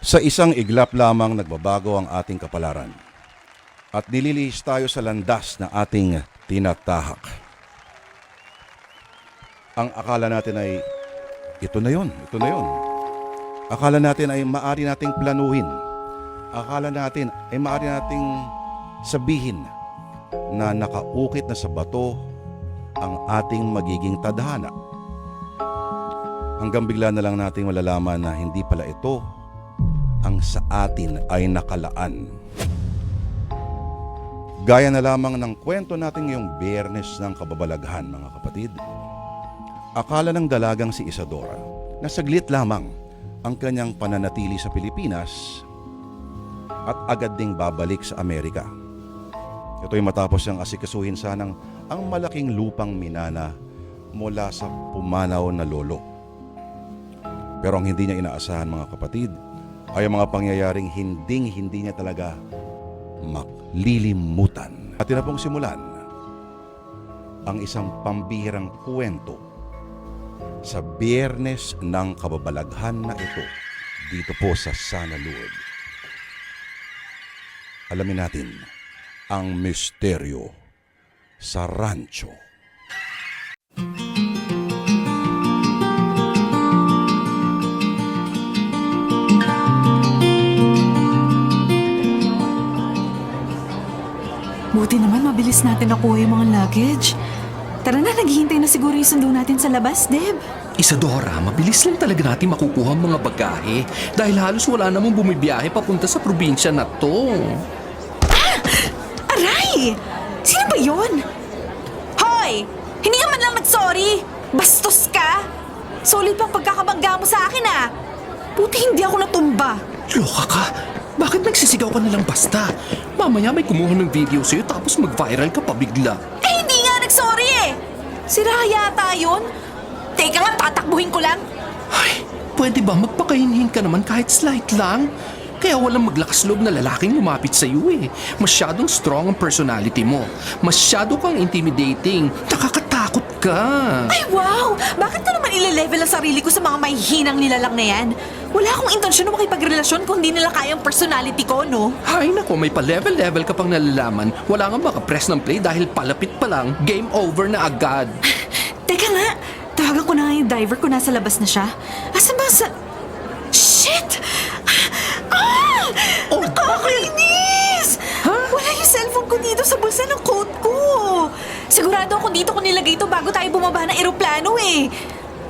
Sa isang iglap lamang nagbabago ang ating kapalaran at nililihis tayo sa landas na ating tinatahak. Ang akala natin ay ito na yon. Akala natin ay maaari nating planuhin. Akala natin ay maaari nating sabihin na nakaukit na sa bato ang ating magiging tadhana. Hanggang bigla na lang nating malalaman na hindi pala ito ang sa atin ay nakalaan. Gaya na lamang ng kwento natin ngayong Biyernes ng Kababalaghan, mga kapatid. Akala ng dalagang si Isadora na saglit lamang ang kanyang pananatili sa Pilipinas at agad ding babalik sa Amerika. Ito'y matapos siyang asikasuhin sanang ang malaking lupang minana mula sa pumanaw na lolo. Pero ang hindi niya inaasahan, mga kapatid, ay ang mga pangyayaring hindi niya talaga maklilimutan. At na pong simulan ang isang pambihirang kwento sa Biyernes ng Kababalaghan na ito dito po sa Sana Lord. Alamin natin ang misteryo sa rancho. Buti naman mabilis natin nakuha yung mga luggage. Tara na, naghihintay na siguro yung sundo natin sa labas, Deb. Isadora, mabilis lang talaga natin makukuha ang mga bagahe dahil halos wala namang bumibiyahe papunta sa probinsya na to. Aray! Sino ba yun? Hoy! Hindi ka man lang mag-sorry! Bastos ka! Solid pang pagkakabangga mo sa akin ah! Buti hindi ako natumba. Loka ka? Bakit nagsisigaw ka nalang basta? Mamaya may kumuha ng video sa'yo tapos mag-viral ka pa bigla. Eh hindi nga nag-sorry eh! Sira yata yun? Teka nga, tatakbuhin ko lang. Ay, pwede ba magpakahinhin ka naman kahit slight lang? Kaya walang maglakas loob na lalaking lumapit sa'yo eh. Masyadong strong ang personality mo. Masyado kang intimidating. Nakakatakot ka. Ay wow! Bakit ka naman ile-level ang sarili ko sa mga may hinang nilalang na yan? Wala akong intensyon na makipagrelasyon kung hindi nila kaya ang personality ko, no? Ay nako, may pa-level-level ka pang nalalaman. Wala nga makapress ng play dahil palapit pa lang, game over na agad. Teka nga, tawagan ko na nga yung driver ko, nasa labas na siya. Asan ba sa... Shit! Ah! Oh, Nakakainis! Wala yung cellphone ko dito sa bulsa ng coat ko. Sigurado ako dito ko nilagay ito bago tayo bumaba ng eroplano eh.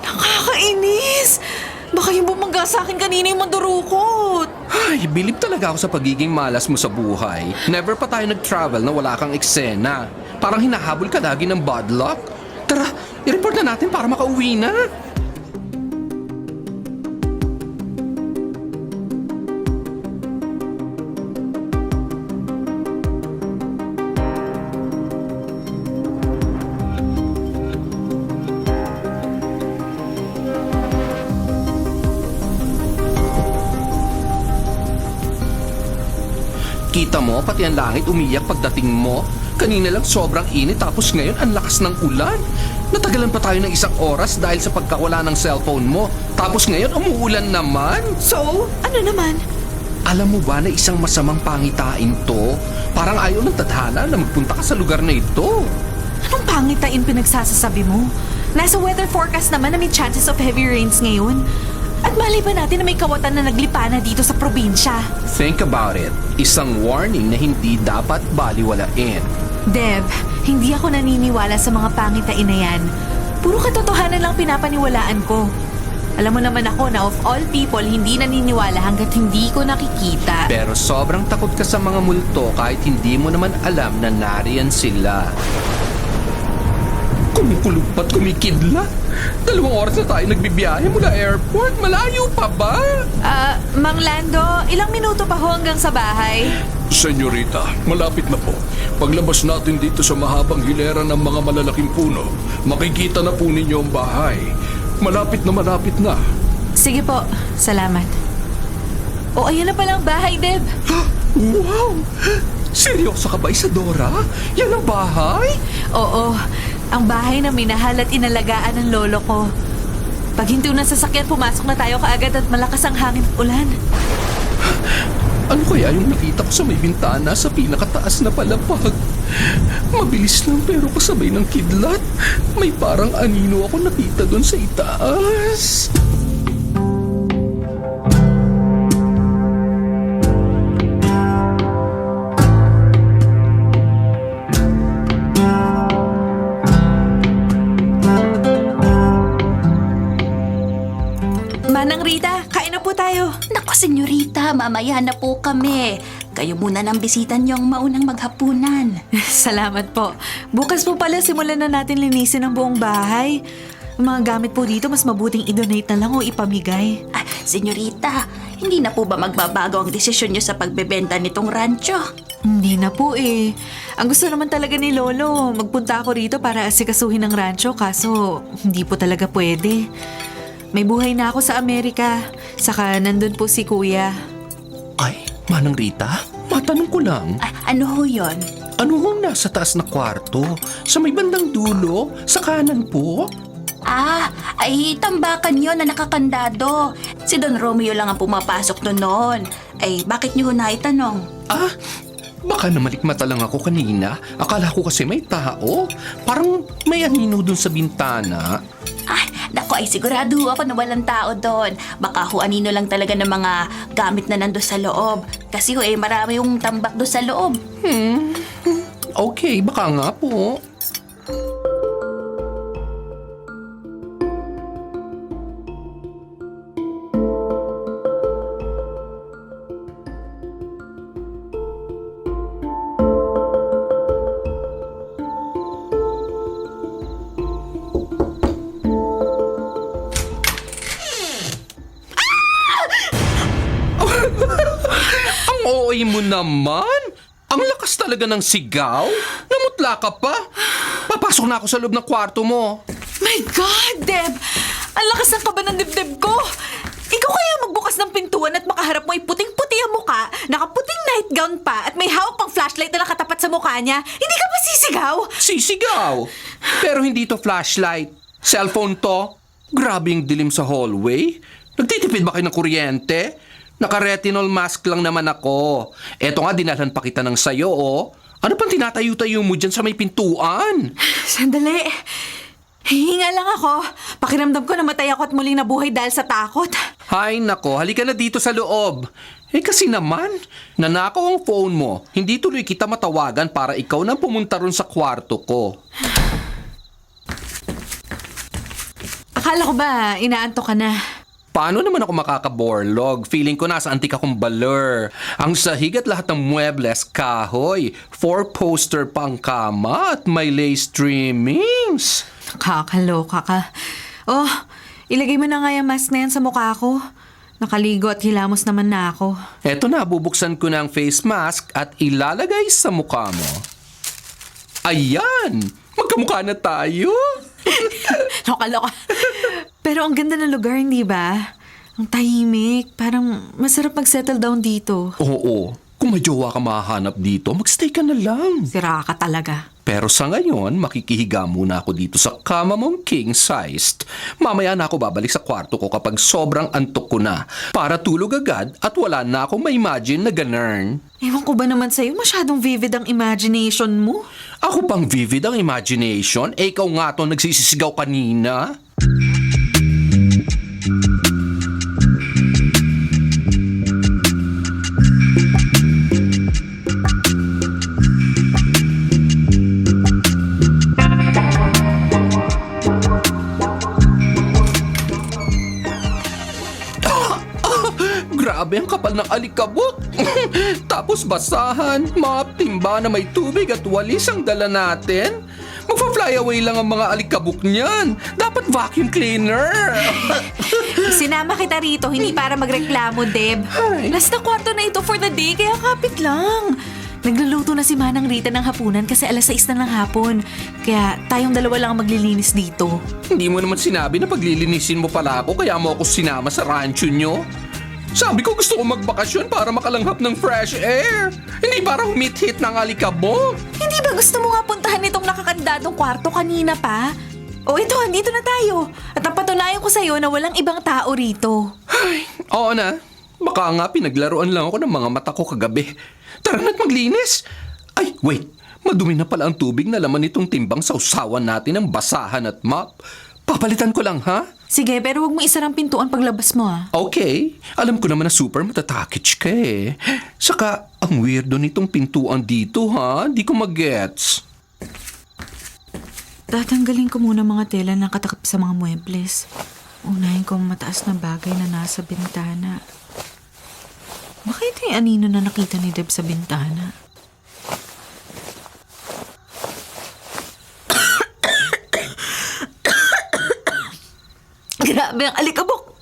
Nakakainis! Baka yung bumangga sa akin kanina yung mandurukot. Ay, bilib talaga ako sa pagiging malas mo sa buhay. Never pa tayo nag-travel na wala kang eksena. Parang hinahabol ka lagi ng bad luck. Tara, i-report na natin para makauwi na. Kita mo, pati ang langit umiyak pagdating mo. Kanina lang sobrang init tapos ngayon ang lakas ng ulan. Natagalan pa tayo ng 1 oras dahil sa pagkawala ng cellphone mo. Tapos ngayon umuulan naman. So, ano naman? Alam mo ba na isang masamang pangitain to? Parang ayaw ng tadhana na magpunta ka sa lugar na ito. Anong pangitain pinagsasasabi mo? Nasa weather forecast naman na may chances of heavy rains ngayon. At mali ba natin na may kawatan na naglipa na dito sa probinsya? Think about it. Isang warning na hindi dapat baliwalain. Deb, hindi ako naniniwala sa mga pangitain na yan. Puro katotohanan lang pinapaniwalaan ko. Alam mo naman ako na of all people, hindi naniniwala hanggat hindi ko nakikita. Pero sobrang takot ka sa mga multo kahit hindi mo naman alam na nariyan sila. Kumukulog pa't kumikidlat. 2 oras na tayo nagbibiyahe mula airport. Malayo pa ba? Mang Lando, ilang minuto pa ho hanggang sa bahay? Senyorita, malapit na po. Paglabas natin dito sa mahabang hilera ng mga malalaking puno, makikita na po ninyo ang bahay. Malapit na. Sige po, salamat. O, ayan na palang bahay, Deb. Wow! Seryoso ka ba, Isadora? Yan ang bahay? Oo, ang bahay na minahal at inalagaan ng lolo ko. Pag hinto ng sasakyan, pumasok na tayo kaagad at malakas ang hangin at ulan. Ano kaya yung nakita ko sa may bintana sa pinakataas na palapag? Mabilis lang pero kasabay ng kidlat. May parang anino ako nakita doon sa itaas. Manang Rita, kain na po tayo. Nako, senyorita, mamaya na po kami. Kayo muna nang bisitan yung maunang maghapunan. Salamat po. Bukas po pala simulan na natin linisin ang buong bahay. Yung mga gamit po dito, mas mabuting i-donate na lang o ipamigay. Ah, senyorita, hindi na po ba magbabago ang desisyon niyo sa pagbebenta nitong rancho? Hindi na po eh. Ang gusto naman talaga ni Lolo, magpunta ako rito para asikasuhin ang rancho kaso hindi po talaga pwede. May buhay na ako sa Amerika, saka nandun po si Kuya. Ay, Manang Rita, matanong ko lang. Ah, ano ho yun? Ano hong nasa taas na kwarto? Sa may bandang dulo? Sa kanan po? Ah, ay tambakan yun na nakakandado. Si Don Romeo lang ang pumapasok doon noon. Ay, bakit niyo ho naitanong? Ah, baka namalikmata lang ako kanina. Akala ko kasi may tao. Parang may anino dun sa bintana. Ay, naku, ay sigurado ako na walang tao doon. Baka ho anino lang talaga ng mga gamit na nando sa loob. Kasi ho marami yung tambak doon sa loob. Okay, baka nga po. Ang OA mo naman! Ang lakas talaga ng sigaw! Namutla ka pa! Papasok na ako sa loob ng kwarto mo! My God, Deb! Ang lakas ng kaba ng dibdib ko! Ikaw kaya magbukas ng pintuan at makaharap mo ay puting-puti ang muka, nakaputing nightgown pa at may hawak pang flashlight na nakatapat sa mukha niya. Hindi ka ba sisigaw? Sisigaw! Pero hindi to flashlight. Cellphone to. Grabe yung dilim sa hallway. Nagtitipid ba kayo ng kuryente? Naka-retinol mask lang naman ako. Eto nga, dinalhan pa kita ng sayo, oh. Ano pang tinatayo-tayo mo dyan sa may pintuan? Sandali. Hihinga lang ako. Pakiramdam ko namatay ako at muling nabuhay dahil sa takot. Hay nako, halika na dito sa loob. Eh kasi naman, nanakaw ang phone mo. Hindi tuloy kita matawagan para ikaw nang pumunta ron sa kwarto ko. Akala ko ba inaantok ka na? Paano naman ako makakaborlog? Feeling ko nasa antik akong baler. Ang sahig at lahat ng muebles, kahoy. 4-poster pang kama at may lace trimmings. Kakaloka ka. Oh, ilagay mo na nga yung mask na yan sa mukha ko. Nakaligo at hilamos naman na ako. Eto na, bubuksan ko na ang face mask at ilalagay sa mukha mo. Ayan! Magkamukha na tayo! Lokaloka. Pero ang ganda ng lugar, hindi ba? Ang tahimik. Parang masarap mag-settle down dito. Oo, kung may jowa ka mahanap dito, magstay ka na lang. Sira ka talaga. Pero sa ngayon, makikihiga muna ako dito sa kama mong king-sized. Mamaya na ako babalik sa kwarto ko kapag sobrang antok ko na para tulog agad at wala na akong ma-imagine na ganern. Ewan ko ba naman sa'yo, masyadong vivid ang imagination mo. Ako pang vivid ang imagination, eh ikaw nga to nagsisisigaw kanina. Grabe ang kapal ng alikabok. Tapos basahan, map, timba na may tubig at walis ang dala natin. Magpa-fly away lang ang mga alikabok niyan. Dapat vacuum cleaner. Sinama kita rito, hindi para magreklamo, Deb. Ay. Last na kwarto na ito for the day, kaya kapit lang. Nagluluto na si Manang Rita ng hapunan kasi 6:00 na ng hapon. Kaya tayong dalawa lang ang maglilinis dito. Hindi mo naman sinabi na paglilinisin mo pala ako kaya mo ako sinama sa rancho nyo. Sabi ko gusto ko magbakasyon para makalanghap ng fresh air. Hindi para humit-hit ng alikabok. Hindi ba gusto mo nga puntahan itong nakakandadong kwarto kanina pa? O ito, andito na tayo. At napatunayan ko sa'yo na walang ibang tao rito. Oo na. Baka nga pinaglaruan lang ako ng mga mata ko kagabi. Tara na't maglinis! Ay, wait! Madumi na pala ang tubig na laman nitong timbang sa usawan natin ng basahan at mop. Papalitan ko lang, ha? Sige, pero huwag mo isarang pintuan paglabas mo ah. Okay. Alam ko naman na super matatakich ka eh. Saka, ang weirdo nitong pintuan dito, ha? Di ko mag-gets. Tatanggalin ko muna mga tela na nakatakip sa mga muebles. Unahin ko ang mataas na bagay na nasa bintana. Baka ito yung anino na nakita ni Deb sa bintana. Grabe ang alikabok!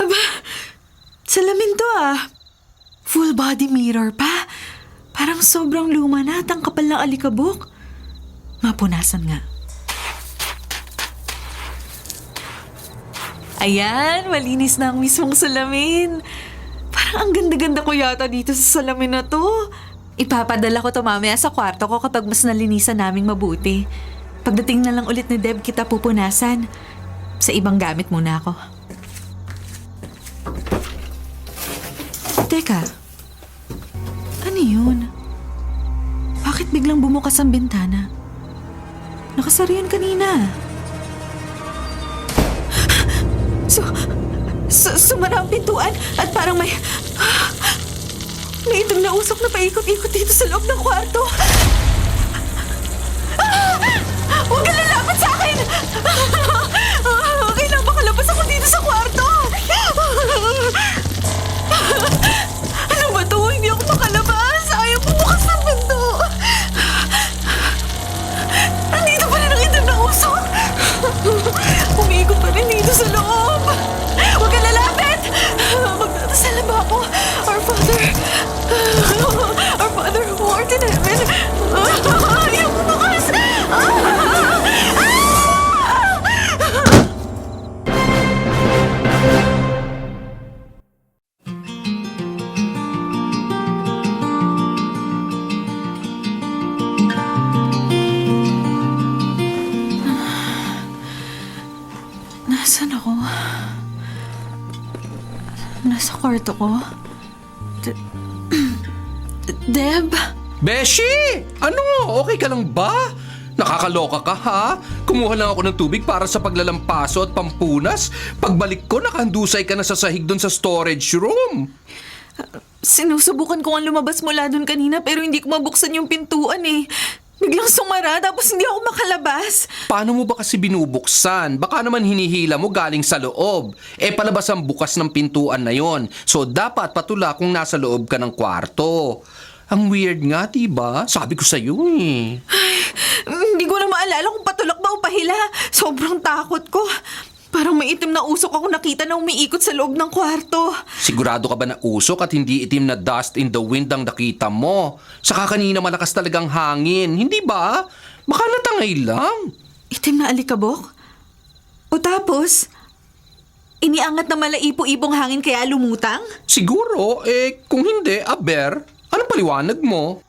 Aba, salamin to ah. Full body mirror pa. Parang sobrang luma na at ang kapal ng alikabok. Mapunasan nga. Ayan, malinis na ang mismong salamin. Parang ang ganda-ganda ko yata dito sa salamin na to. Ipapadala ko to mamaya sa kwarto ko kapag mas nalinisan naming mabuti. Pagdating na lang ulit ni Deb, kita pupunasan. Sa ibang gamit muna ako. Teka, ano yun? Bakit biglang bumukas ang bintana? Nakasara yun kanina. Sumara ang pintuan at parang may itim na usok na paikot-ikot dito sa loob ng kwarto. Huwag ka lalapit sa akin! Kailangan makalabas ako dito sa kwarto! Ano ba to? Hindi ako makalabas! Ayaw bumukas ng pinto! Nandito pa rin ang itim na usok! Umiikot pa rin dito sa loob! Huwag ka lalapit! Magdadasal na ba ako? Our Father who art in heaven! Ayaw bumukas! Nasaan ako? Nasa kwarto ko? Deb? Beshi! Ano? Okay ka lang ba? Nakakaloka ka, ha? Kumuha lang ako ng tubig para sa paglalampaso at pampunas. Pagbalik ko, nakahandusay ka na sa sahig doon sa storage room. Sinusubukan ko ang lumabas mula doon kanina pero hindi ko mabuksan yung pintuan eh. Biglang sumara tapos hindi ako makalabas. Paano mo ba kasi binubuksan? Baka naman hinihila mo galing sa loob. Palabas ang bukas ng pintuan na yon. So dapat patula kung nasa loob ka ng kwarto. Ang weird nga, diba? Sabi ko sa'yo eh. Hindi ko na maalala kung patulak ba o pahila. Sobrang takot ko. Parang may itim na usok ako nakita na umiikot sa loob ng kwarto. Sigurado ka ba na usok at hindi itim na dust in the wind ang nakita mo? Saka kanina malakas talagang hangin, hindi ba? Baka natangay lang. Itim na alikabok? O tapos, iniangat na malaipo-ipong hangin kaya lumutang? Siguro, kung hindi, aber, anong paliwanag mo?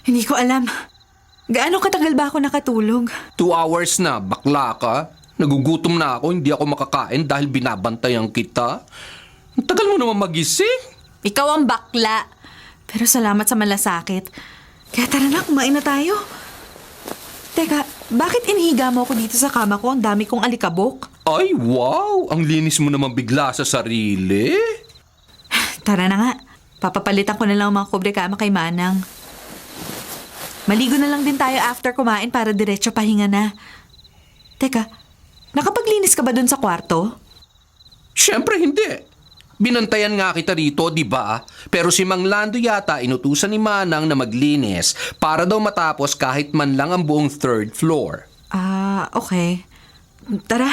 Hindi ko alam. Gaano katagal ba ako nakatulog? 2 hours na, bakla ka. Nagugutom na ako, hindi ako makakain dahil binabantayan kita. Ang tagal mo naman magising. Ikaw ang bakla. Pero salamat sa malasakit. Kaya tara na, kumain na tayo. Teka, bakit inihiga mo ako dito sa kama ko? Ang dami kong alikabok. Ay, wow! Ang linis mo naman bigla sa sarili. Tara na nga. Papapalitan ko na lang ang mga kubre kama kay Manang. Maligo na lang din tayo after kumain para diretso pahinga na. Teka, nakapaglinis ka ba dun sa kwarto? Siyempre hindi. Binantayan nga kita rito, di ba? Pero si Mang Lando yata inutusan ni Manang na maglinis para daw matapos kahit man lang ang buong 3rd floor. Okay. Tara.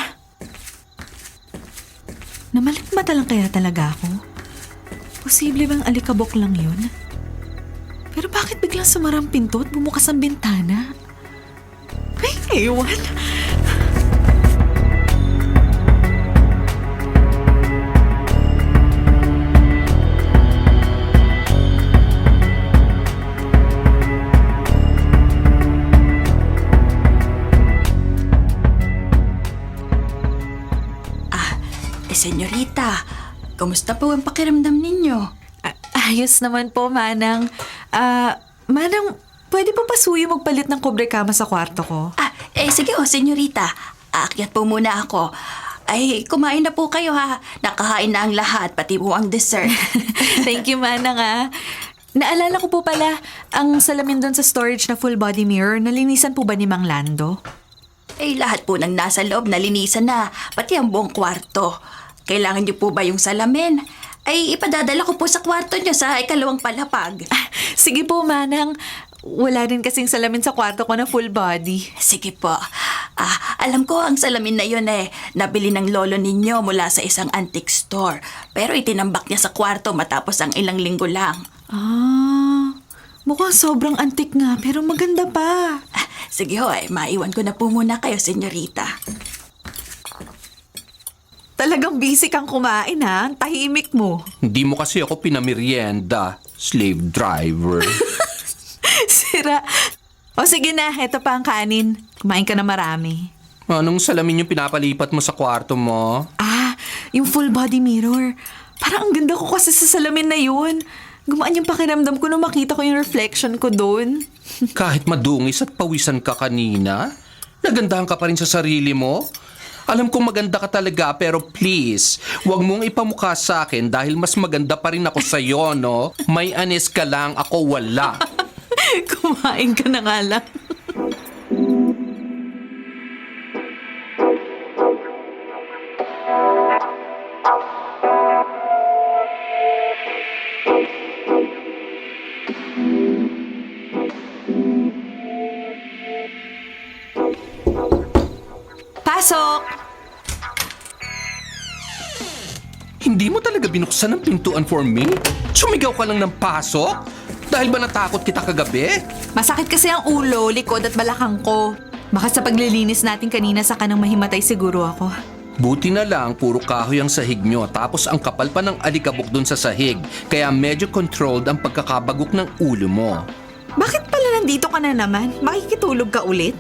Namalikmata lang kaya talaga ako? Posible bang alikabok lang yun? Pero bakit biglang sumarang pinto at bumukas ang bintana? Ay, ewan. Senyorita, senyorita. Kumusta po ang pakiramdam ninyo? Ayos naman po, Manang. Manang, pwede po pasuyo magpalit ng kobre kama sa kwarto ko? Sige senyorita. Aakyat po muna ako. Ay, kumain na po kayo ha. Nakahain na ang lahat, pati po ang dessert. Thank you, Manang. Naalala ko po pala, ang salamin doon sa storage na full body mirror, nalinisan po ba ni Mang Lando? Lahat po ng nasa loob nalinisan na, pati ang buong kwarto. Kailangan niyo po ba yung salamin? Ipadadala ko po sa kwarto niyo sa ikalawang palapag. Sige po, Manang. Wala rin kasing salamin sa kwarto ko na full body. Sige po. Alam ko ang salamin na yun nabili ng lolo ninyo mula sa isang antique store. Pero itinambak niya sa kwarto matapos ang ilang linggo lang. Mukhang sobrang antik nga, pero maganda pa. Sige ho, maiwan ko na po muna kayo, senyorita. Talagang busy kang kumain, ha? Ang tahimik mo. Hindi mo kasi ako pinamerienda, slave driver. Sira. O sige na, eto pa ang kanin. Kumain ka na marami. Anong salamin yung pinapalipat mo sa kwarto mo? Yung full body mirror. Parang ang ganda ko kasi sa salamin na yun. Gumaan yung pakiramdam ko nung makita ko yung reflection ko doon. Kahit madungis at pawisan ka kanina, nagandahan ka pa rin sa sarili mo? Alam kong maganda ka talaga, pero please, huwag mong ipamukha sa akin dahil mas maganda pa rin ako sa'yo, no? May anis ka lang, ako wala. Kumain ka na nga lang. Pasok! Hindi mo talaga binuksan ang pintuan for me? Sumigaw ka lang ng pasok? Dahil ba natakot kita kagabi? Masakit kasi ang ulo, likod at balakang ko. Baka sa paglilinis natin kanina sa kanang mahimatay siguro ako. Buti na lang, puro kahoy ang sahig nyo, tapos ang kapal pa ng alikabok dun sa sahig. Kaya medyo controlled ang pagkakabagok ng ulo mo. Bakit pala nandito ka na naman? Makikitulog ka ulit?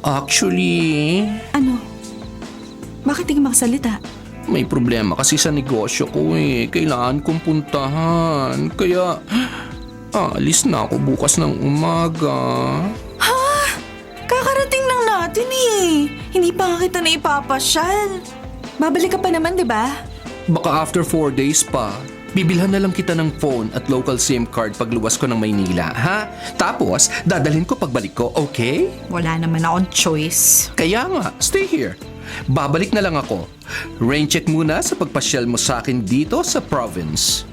Actually, Ano? Bakit hindi magsalita? may problema kasi sa negosyo ko Kailangan kong puntahan. Kaya, alis na ako bukas ng umaga. Kakarating lang natin Hindi pa nga kita na ipapasyal. Babalik ka pa naman, di ba? Baka after 4 days pa. Bibilhan na lang kita ng phone at local SIM card pagluwas ko ng Maynila, ha? Tapos, dadalhin ko pagbalik ko, okay? Wala naman akong choice. Kaya nga, stay here. Babalik na lang ako. Rain check muna sa pagpasyal mo sa akin dito sa province.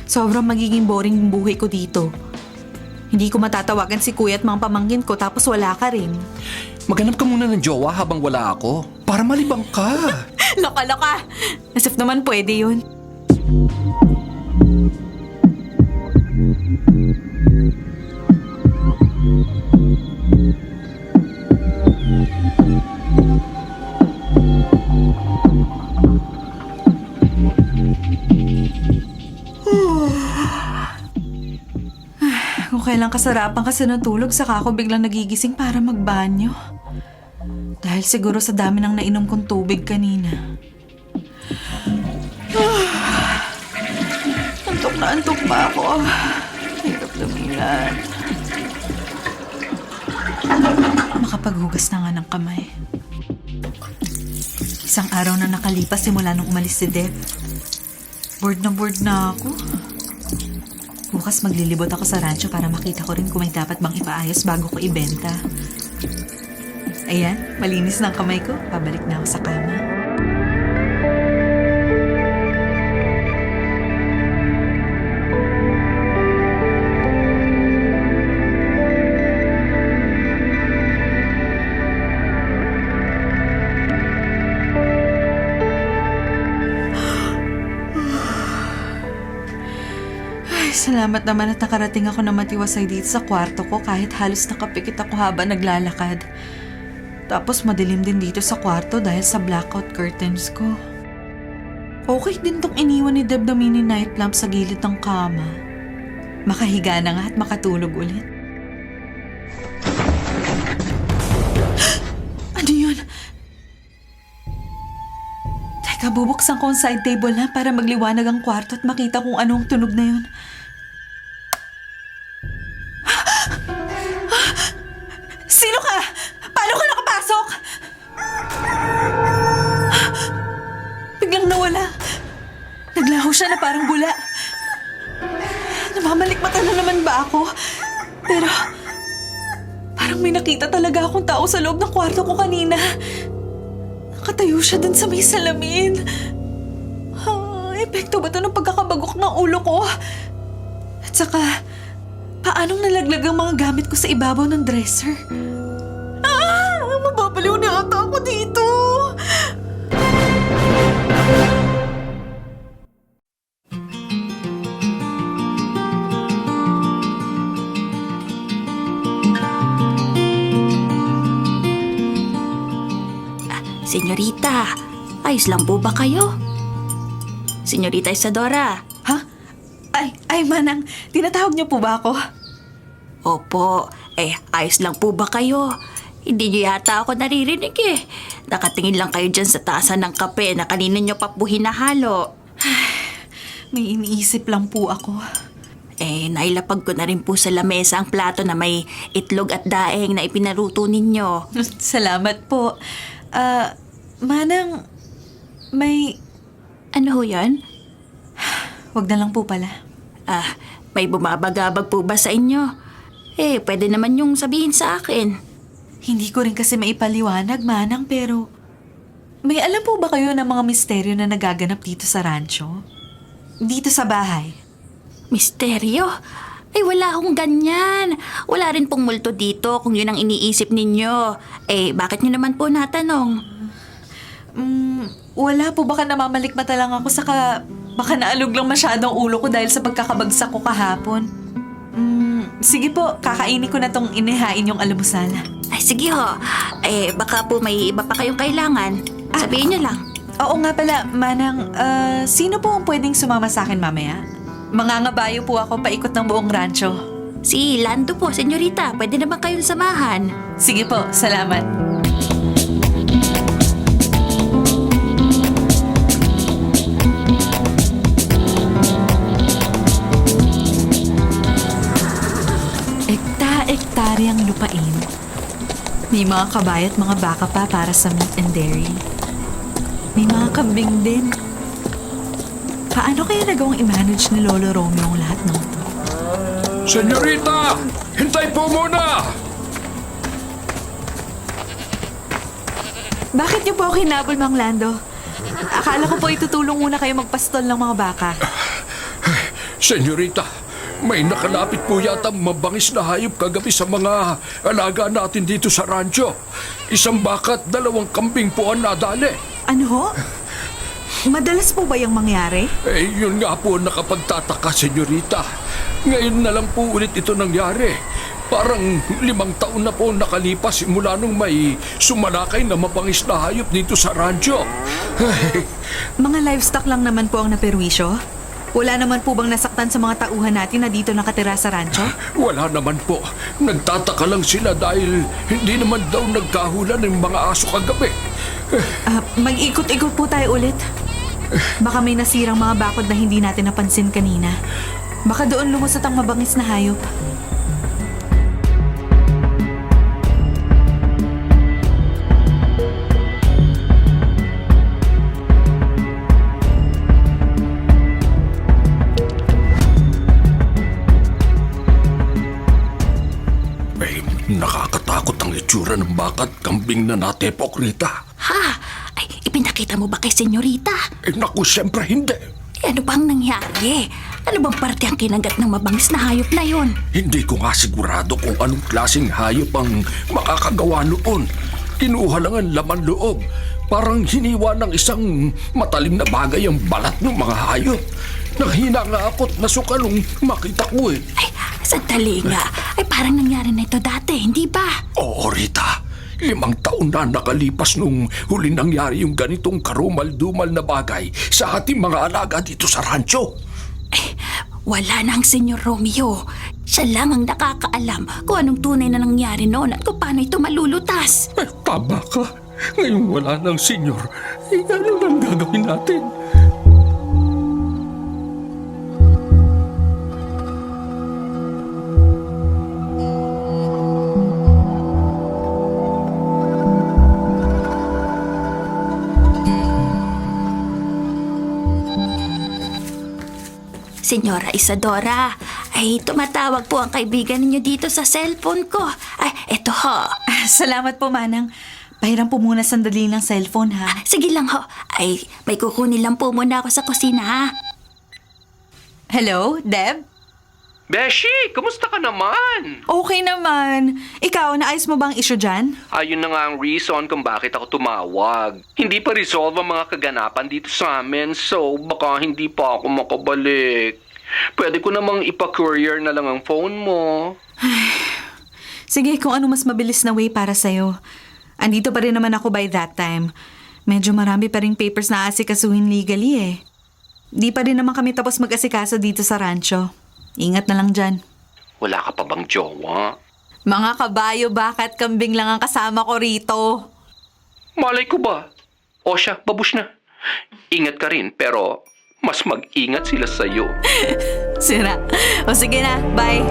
Sobrang magiging boring yung buhay ko dito. Hindi ko matatawagan si kuya at mga pamangkin ko tapos wala ka rin. Maghanap ka muna ng jowa habang wala ako. Para malibang ka. Loka-loka! As if naman pwede yun. Kung kailang kasarapan kasi ng tulog, saka ako biglang nagigising para magbanyo. Dahil siguro sa dami ng nainom kong tubig kanina. Antok na antok pa ako. Hirap lumilan. Makapaghugas na nga ng kamay. Isang araw na nakalipas simula nung umalis si Deb. Bored na ako. Bukas maglilibot ako sa rancho para makita ko rin kung may dapat bang ipaayos bago ko ibenta. Ayan, malinis na ang kamay ko. Pabalik na ako sa kama. Salamat naman at nakarating ako na matiwasay dito sa kwarto ko kahit halos nakapikit ako habang naglalakad. Tapos madilim din dito sa kwarto dahil sa blackout curtains ko. Okay din tong iniwan ni Deb na mini night lamp sa gilid ng kama. Makahiga na nga at makatulog ulit. Ano yun? Teka Teka, bubuksan ko ang side table na para magliwanag ang kwarto at makita kung anong tunog na yun. Sino ka? Paano ka nakapasok? Biglang nawala. Naglaho siya na parang bula. Namamalikmata na naman ba ako? Pero parang may nakita talaga akong tao sa loob ng kwarto ko kanina. Nakatayo siya dun sa may salamin. Epekto ba ito ng pagkakabagok ng ulo ko? At saka, paanong nalaglag ang mga gamit ko sa ibabaw ng dresser? Mababaliw na ata ako dito! Senyorita, ayos lang po ba kayo? Senyorita Isadora. Ha? Ay, Manang, tinatawag niyo po ba ako? Opo, ayos lang po ba kayo? Hindi niyo yata ako naririnig eh. Nakatingin lang kayo dyan sa taasan ng kape na kanina niyo pa po hinahalo. May iniisip lang po ako. Nailapag ko na rin po sa lamesa ang plato na may itlog at daeng na ipinaruto ninyo. Salamat po. Manang, may... Ano ho yan? Wag na lang po pala. May bumabagabag po ba sa inyo? Pwede naman yung sabihin sa akin. Hindi ko rin kasi maipaliwanag, Manang, pero... May alam po ba kayo ng mga misteryo na nagaganap dito sa rancho? Dito sa bahay? Misteryo? Wala akong ganyan. Wala rin pong multo dito kung yun ang iniisip ninyo. Bakit nyo naman po natanong? Wala po, baka namamalikmata lang ako, saka baka naalog lang masyadong ulo ko dahil sa pagkakabagsak ko kahapon. Sige po, kakainin ko na tong inihain yung almusal. Sige ho. Baka po may iba pa kayong kailangan. Sabihin nyo lang. Oo nga pala, Manang, sino po ang pwedeng sumama sa akin mamaya? Mangangabayo po ako paikot ng buong rancho. Si Lando po, senyorita. Pwede naman kayong samahan. Sige po, salamat. Ekta-ektaryang lupain. May mga kabay at mga baka pa para sa meat and dairy. May mga kambing din. Paano kaya nagawang i-manage ni Lolo Romeo ang lahat ng ito? Senyorita! Hintay po muna! Bakit niyo po ako hinabol, Mang Lando? Akala ko po itutulong muna kayo magpastol ng mga baka. Senyorita, may nakalapit po yata mabangis na hayop kagabi sa mga alaga natin dito sa rancho. Isang baka at 2 kambing po ang nadali. Ano ho? Madalas po ba yung mangyari? Yun nga po ang nakapagtataka, senyorita. Ngayon na lang po ulit ito nangyari. Parang 5 taon na po nakalipas simula nung may sumalakay na mabangis na hayop dito sa rancho. Mga livestock lang naman po ang naperwisyo? Wala naman po bang nasaktan sa mga tauhan natin na dito nakatira sa rancho? Wala naman po. Nagtataka lang sila dahil hindi naman daw nagkahulan ng mga aso kagabi. Mag-ikot-ikot po tayo ulit. Baka may nasirang mga bakod na hindi natin napansin kanina. Baka doon lumusot ang mabangis na hayop. Nakakatakot ang itsura ng baka at kambing na natepok, Rita. Ha? Ipinakita mo ba kay senyorita? Naku, siyempre hindi. Ano bang nangyari? Ano bang parte ang kinagat ng mabangis na hayop na yon? Hindi ko nga sigurado kung anong klaseng hayop ang makakagawa noon. Kinuha lang ang laman loob. Parang hiniwa ng isang matalim na bagay ang balat ng mga hayop. Naghina nga ako't nasuka nung makita ko eh. Sandali nga. Parang nangyari na ito dati, hindi ba? Oo, Rita. 5 taon na nakalipas nung huli nangyari yung ganitong karumal-dumal na bagay sa ating mga alaga dito sa rancho. Wala na ang Senyor Romeo. Siya lang ang nakakaalam kung anong tunay na nangyari noon at kung paano ito malulutas. Tama ka. Ngayong wala ng senyor, ano nang gagawin natin? Senyora Isadora, ay tumatawag po ang kaibigan ninyo dito sa cellphone ko. Ay, eto ho. Salamat po, Manang. Pahiram po muna sandali ng cellphone, ha? Sige lang ho. Ay, may kukunin lang po muna ako sa kusina ha. Hello, Deb? Beshi, kumusta ka naman? Okay naman. Ikaw, naayos mo bang issue dyan? Ayun na nga ang reason kung bakit ako tumawag. Hindi pa resolve ang mga kaganapan dito sa amin, so baka hindi pa ako makabalik. Pwede ko namang ipa-courier na lang ang phone mo. Sige, kung ano mas mabilis na way para sa'yo. Andito pa rin naman ako by that time. Medyo marami pa ring papers na asikasuhin legally eh. Di pa rin naman kami tapos mag-asikaso dito sa rancho. Ingat na lang dyan. Wala ka pa bang jowa? Mga kabayo, bakit kambing lang ang kasama ko rito? Malay ko ba? O siya, babush na. Ingat ka rin, pero mas mag-ingat sila sa'yo. Sira. O sige na, bye.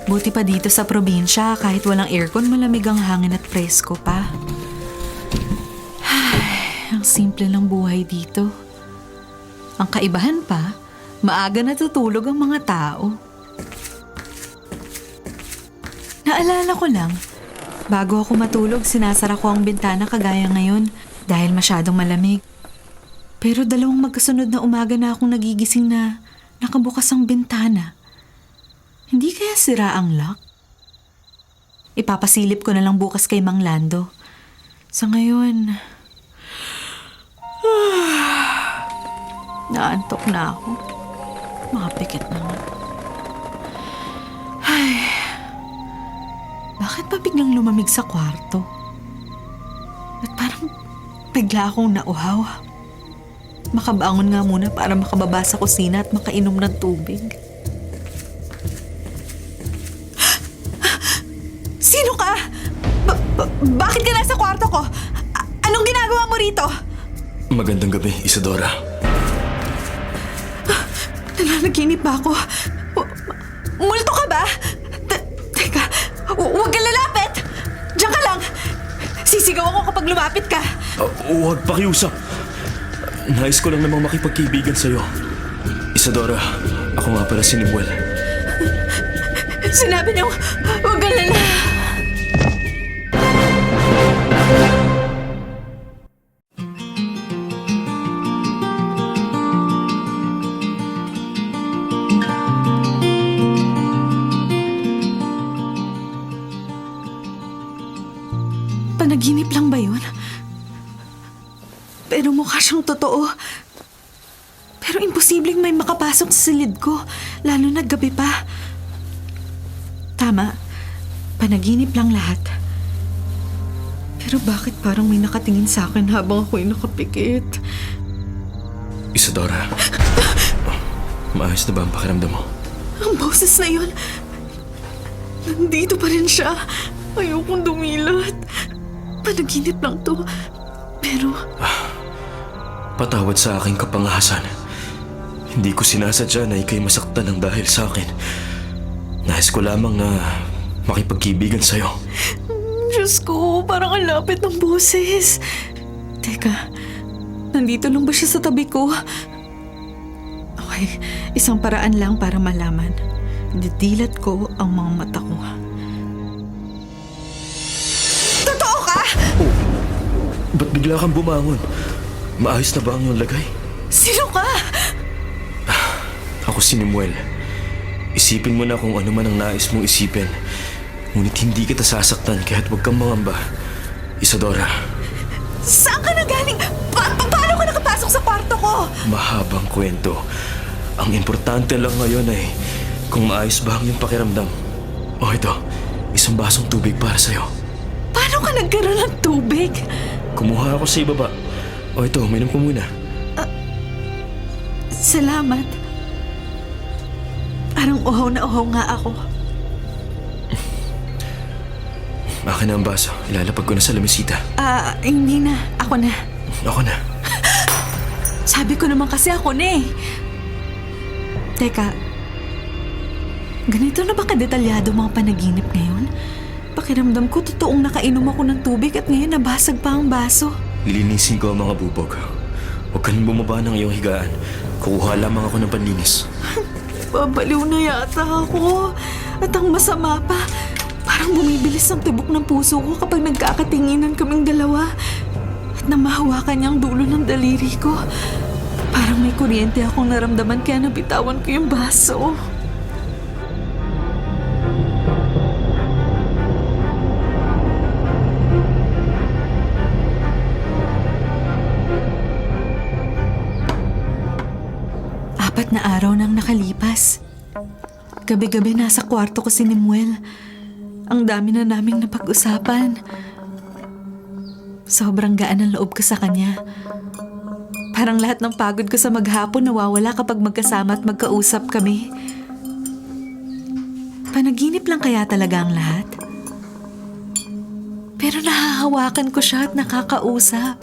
Buti pa dito sa probinsya, kahit walang aircon, malamig ang hangin at presko pa. Ay, ang simple ng buhay dito. Ang kaibahan pa, maaga natutulog ang mga tao. Naalala ko lang, bago ako matulog, sinasara ko ang bintana kagaya ngayon dahil masyadong malamig. Pero 2 magkasunod na umaga na akong nagigising na nakabukas ang bintana. Hindi kaya sira ang lock? Ipapasilip ko na lang bukas kay Mang Lando. Sa ngayon, naantok na ako. Makapikit na nga. Ay, bakit pa biglang lumamig sa kwarto? At parang bigla akong nauhaw. Makabangon nga muna para makababa sa kusina at makainom ng tubig. Sino ka? Bakit ka nasa kwarto ko? Anong ginagawa mo rito? Magandang gabi, Isadora. Nananaginip ba ako? Multo ka ba? Teka, huwag ka lalapit! Diyan ka lang! Sisigaw ako kapag lumapit ka! Huwag pakiusap. Nais ko lang namang makipagkaibigan sa'yo. Isadora, ako nga pala si Nimuel. Sinabi niyo, huwag ka lalapit! Panaginip lang ba yun? Pero mukha siyang totoo. Pero imposibleng may makapasok sa silid ko, lalo na gabi pa. Tama, panaginip lang lahat. Pero bakit parang may nakatingin sa akin habang ako'y nakapikit? Isadora, maayos na ba ang pakiramdam mo? Ang boses na yun, nandito pa rin siya. Ayokong dumilat. Panaginip lang to. Pero... Patawad sa aking kapangahasan. Hindi ko sinasadya na ikay masaktan ng dahil sa akin. Nais ko lamang na makipagkibigan sa'yo. Diyos ko, parang ang lapit ng boses. Teka, nandito lang ba siya sa tabi ko? Okay, isang paraan lang para malaman. Didilat ko ang mga mata ko. Totoo ka? Ba't bigla kang bumangon? Maayos na ba ang iyong lagay? Sino ka? Ako si Nimuel. Isipin mo na kung ano man ang nais mong isipin. Ngunit hindi kita sasaktan kahit huwag kang mangamba. Isadora. Saan ka na galing? Paano ka nakapasok sa kwarto ko? Mahabang kwento. Ang importante lang ngayon ay kung maayos ba ang iyong pakiramdam. O ito, isang basong tubig para sa'yo. Paano ka nagkaroon ng tubig? Kumuha ako sa ibaba. O ito, uminom ko muna. Salamat. Parang uhaw na uhaw nga ako. Akin na ang baso. Ilalapag ko na sa lamisita. Hindi na. Ako na. Ako na. Sabi ko naman kasi ako na eh. Teka, ganito na ba kadetalyado mga panaginip ngayon? Pakiramdam ko totoong nakainom ako ng tubig at ngayon nabasag pa ang baso. Lilinisin ko ang mga bubog. Huwag ka nang bumaba ng iyong higaan. Kukuha lamang ako ng panlinis. Babaliw na yata ako. At ang masama pa, parang bumibilis ang tibok ng puso ko kapag nagkakatinginan kaming dalawa. At namahawakan niya ang dulo ng daliri ko. Parang may kuryente akong naramdaman kaya nabitawan ko yung baso. Apat na araw nang nakalipas. Gabi-gabi nasa kwarto ko si Nimuel. Ang dami na naming napag-usapan. Sobrang gaan ang loob ko sa kanya. Parang lahat ng pagod ko sa maghapon nawawala kapag magkasama at magkausap kami. Panaginip lang kaya talaga ang lahat? Pero nahahawakan ko siya at nakakausap.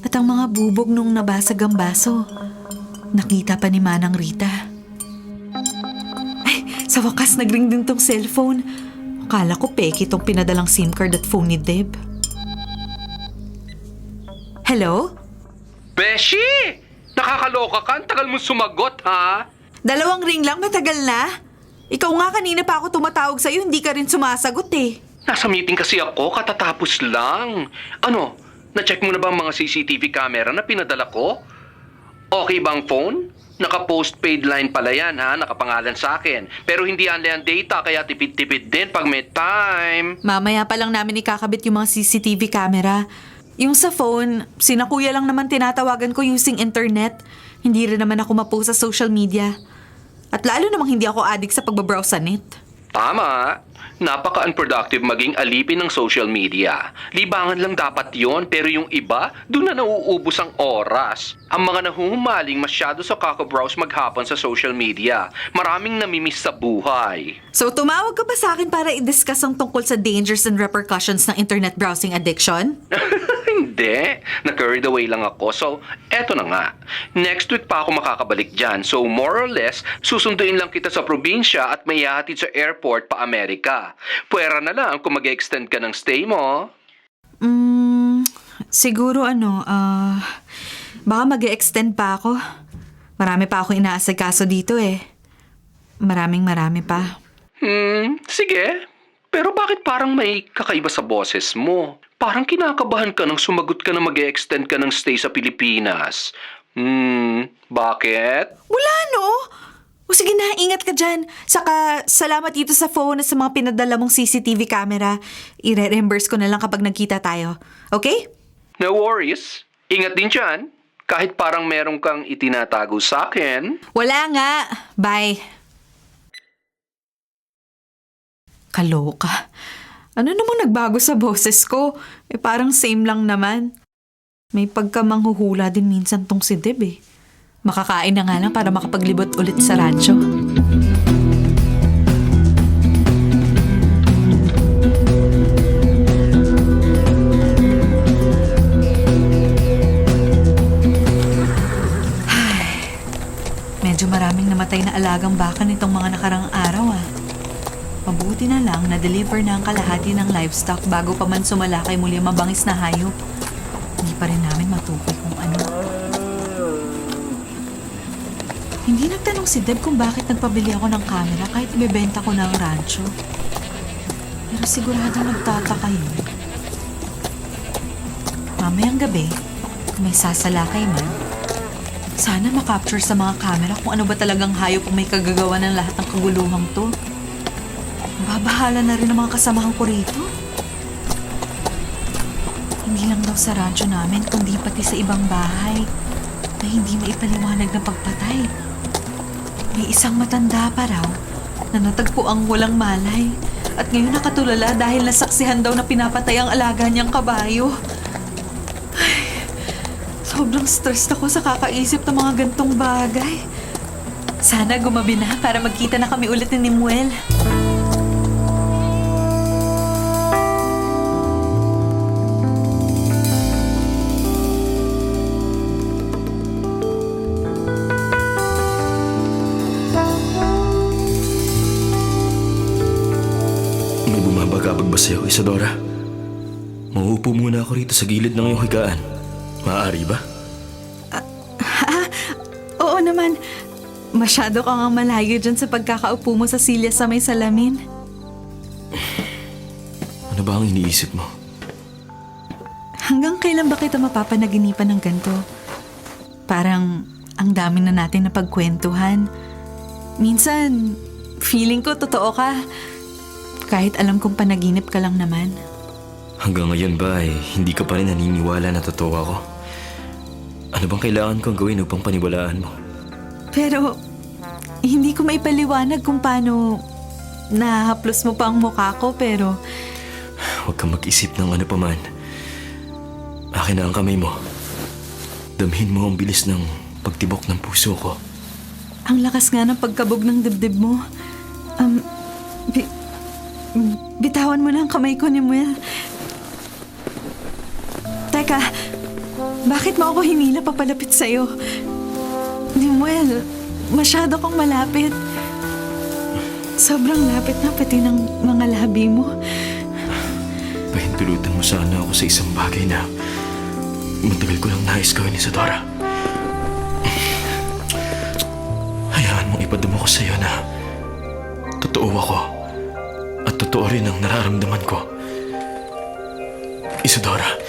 At ang mga bubog nung nabasag ang baso, nakita pa ni Manang Rita. Ay, sa wakas nagring din tong cellphone. Akala ko peke tong pinadalang SIM card at phone ni Deb. Hello? Beshi! Nakakaloka ka? Ang tagal mo sumagot, ha? 2 ring lang, matagal na. Ikaw nga kanina pa ako tumatawag sa'yo, hindi ka rin sumasagot eh. Nasa meeting kasi ako, katatapos lang. Ano, na-check mo na ba ang mga CCTV camera na pinadala ko? Okay bang phone? Naka-postpaid line pala yan, ha? Nakapangalan sa akin. Pero hindi online data, kaya tipid-tipid din pag may time. Mamaya pa lang namin ikakabit yung mga CCTV camera. Yung sa phone, sina kuya lang naman tinatawagan ko using internet. Hindi rin naman ako mapost sa social media. At lalo namang hindi ako addict sa pagbabrowse sa net. Tama. Napaka-unproductive maging alipin ng social media. Libangan lang dapat yon, pero yung iba, doon na nauubos ang oras. Ang mga nahuhumaling masyado sa kakabrowse maghapon sa social media. Maraming namimiss sa buhay. So tumawag ka ba sa akin para i-discuss ang tungkol sa dangers and repercussions ng internet browsing addiction? Hindi. Na-carried away lang ako. So, eto na nga. Next week pa ako makakabalik dyan. So, more or less, susunduin lang kita sa probinsya at may ihahatid sa airport pa Amerika. Puwera na lang kung mag-extend ka ng stay mo. Siguro baka mag-extend pa ako. Marami pa ako inaasikaso dito eh. Marami pa. Sige. Pero bakit parang may kakaiba sa boses mo? Parang kinakabahan ka nang sumagot ka na mag-extend ka ng stay sa Pilipinas. Bakit? Wala no? O sige na, ingat ka dyan. Saka salamat dito sa phone at sa mga pinadala mong CCTV camera. I-reimburse ko na lang kapag nagkita tayo. Okay? No worries. Ingat din dyan. Kahit parang meron kang itinatago sa akin. Wala nga. Bye. Kaloka. Ano namang nagbago sa boses ko? Parang same lang naman. May pagkamanghuhula din minsan tong si Deb eh. Makakain na nga lang para makapaglibot ulit sa rancho. Medyo maraming namatay na alagang baka nitong mga nakarang araw ah. Mabuti na lang na-deliver na ang kalahati ng livestock bago pa man sumalakay muli ang mabangis na hayop. Hindi pa rin namin matukoy kung ano. Hindi nagtanong si Deb kung bakit nagpabili ako ng camera kahit ibebenta ko na ang rancho. Pero sigurado nagtataka yun. Mamayang gabi, kung may sasalakay man, sana makapture sa mga camera kung ano ba talagang hayop ang may kagagawa ng lahat ng kaguluhang to. Babahala na rin ang mga kasamahan ko rito. Hindi lang daw sa rancho namin, kundi pati sa ibang bahay na hindi maipaliwanag ng pagpatay. May isang matanda pa raw na natagpo ang walang malay At ngayon nakatulala dahil nasaksihan daw na pinapatay ang alaga niyang kabayo. Ay, sobrang stressed ako sa kakaisip ng mga gantong bagay. Sana gumabi na para magkita na kami ulit ni Nimuel. May bumabagabag ba sa'yo, Isadora? Mauupo muna ako rito sa gilid ng iyong higaan. Maaari ba? Oo naman. Masyado ka nga malayo dyan sa pagkakaupo mo sa silya sa may salamin. Ano ba ang iniisip mo? Hanggang kailan ba kita mapapanaginipan ng ganito? Parang ang dami na natin na pagkwentuhan. Minsan, feeling ko totoo ka. Kahit alam kong panaginip ka lang naman. Hanggang ngayon ba ay hindi ka pa rin naniniwala na totoo ako? Ano bang kailangan kong gawin upang paniwalaan mo? Pero, hindi ko maipaliwanag kung paano nahaplos mo pa ang mukha ko, pero Huwag kang mag-isip ng ano paman. Akin na ang kamay mo. Damhin mo ang bilis ng pagtibok ng puso ko. ang lakas nga ng pagkabog ng dibdib mo. Bitawan mo na ang kamay ko, Nimuel. Teka, bakit mo ako hinila papalapit sa'yo? Nimuel, masyado kang malapit. Sobrang lapit na pati ng mga labi mo. Pahintulutan mo sana ako sa isang bagay na matagal ko lang nais gawin, Isadora. Hayaan mong ipadama ko sa iyo na totoo ako at totoo rin ang nararamdaman ko. Isadora.